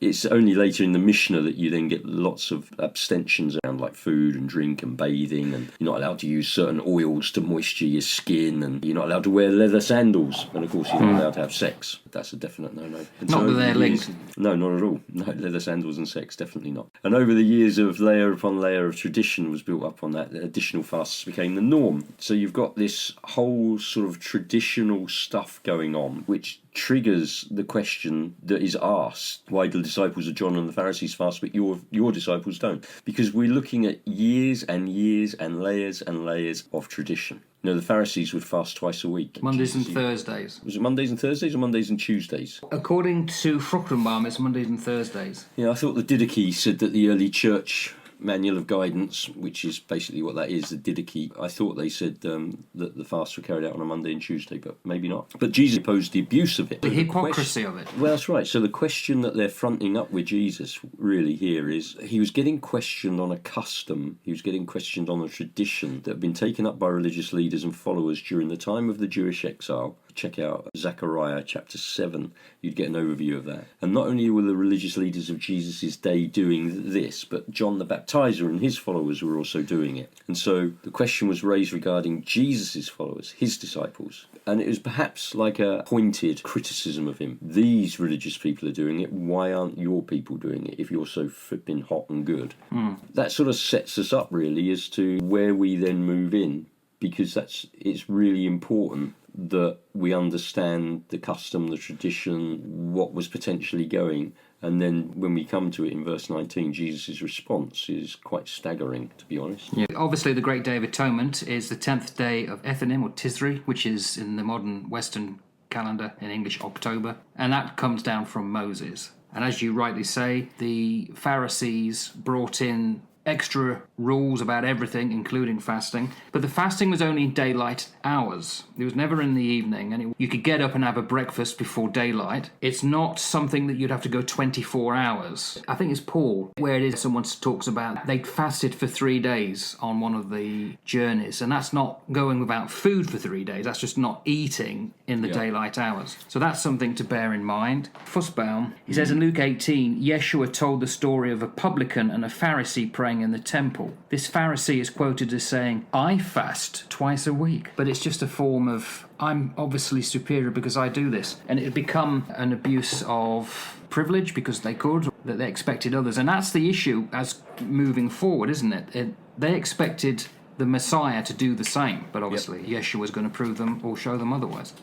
It's only later in the Mishnah that you then get lots of abstentions around like food and drink and bathing, and you're not allowed to use certain oils to moisture your skin, and you're not allowed to wear leather sandals, and of course you're not allowed to have sex. That's a definite no-no. And Not that they're linked. No, not at all. No, leather sandals and sex, definitely not. And over the years of layer upon layer of tradition was built up on that, additional fasts became the norm. So you've got this whole sort of traditional stuff going on, which triggers the question that is asked: why do the disciples of John and the Pharisees fast but your disciples don't? Because we're looking at years and years and layers of tradition. You know, the Pharisees would fast twice a week. Mondays and Thursdays. Was it Mondays and Thursdays or Mondays and Tuesdays? According to Fruchtenbaum, it's Mondays and Thursdays. Yeah, I thought the Didache said that the early church manual of guidance, which is basically what that is, the Didache, I thought they said that the fasts were carried out on a Monday and Tuesday, but maybe not. But Jesus opposed the abuse of it. The hypocrisy of it. Well, that's right. So the question that they're fronting up with Jesus really here is he was getting questioned on a custom, he was getting questioned on a tradition that had been taken up by religious leaders and followers during the time of the Jewish exile. Check out Zechariah chapter 7, you'd get an overview of that. And not only were the religious leaders of Jesus' day doing this, but John the Baptizer and his followers were also doing it. And so the question was raised regarding Jesus' followers, his disciples. And it was perhaps like a pointed criticism of him. These religious people are doing it, why aren't your people doing it if you're so flipping hot and good? That sort of sets us up really as to where we then move in, because it's really important that we understand the custom, the tradition, what was potentially going. And then when we come to it in verse 19, Jesus' response is quite staggering, to be honest. Yeah. Obviously, the Great Day of Atonement is the 10th day of Ethanim, or Tisri, which is in the modern Western calendar, in English, October. And that comes down from Moses. And as you rightly say, the Pharisees brought in extra rules about everything, including fasting. But the fasting was only in daylight hours. It was never in the evening, and you could get up and have a breakfast before daylight. It's not something that you'd have to go 24 hours. I think it's Paul, where it is someone talks about they fasted for 3 days on one of the journeys, and that's not going without food for 3 days, that's just not eating in the daylight hours. So that's something to bear in mind. Fussbaum, he says in Luke 18, Yeshua told the story of a publican and a Pharisee praying in the temple. This Pharisee is quoted as saying, I fast twice a week. But it's just a form of, I'm obviously superior because I do this. And it had become an abuse of privilege because they could, that they expected others. And that's the issue as moving forward, isn't it? They expected the Messiah to do the same, but obviously Yeshua was going to prove them or show them otherwise.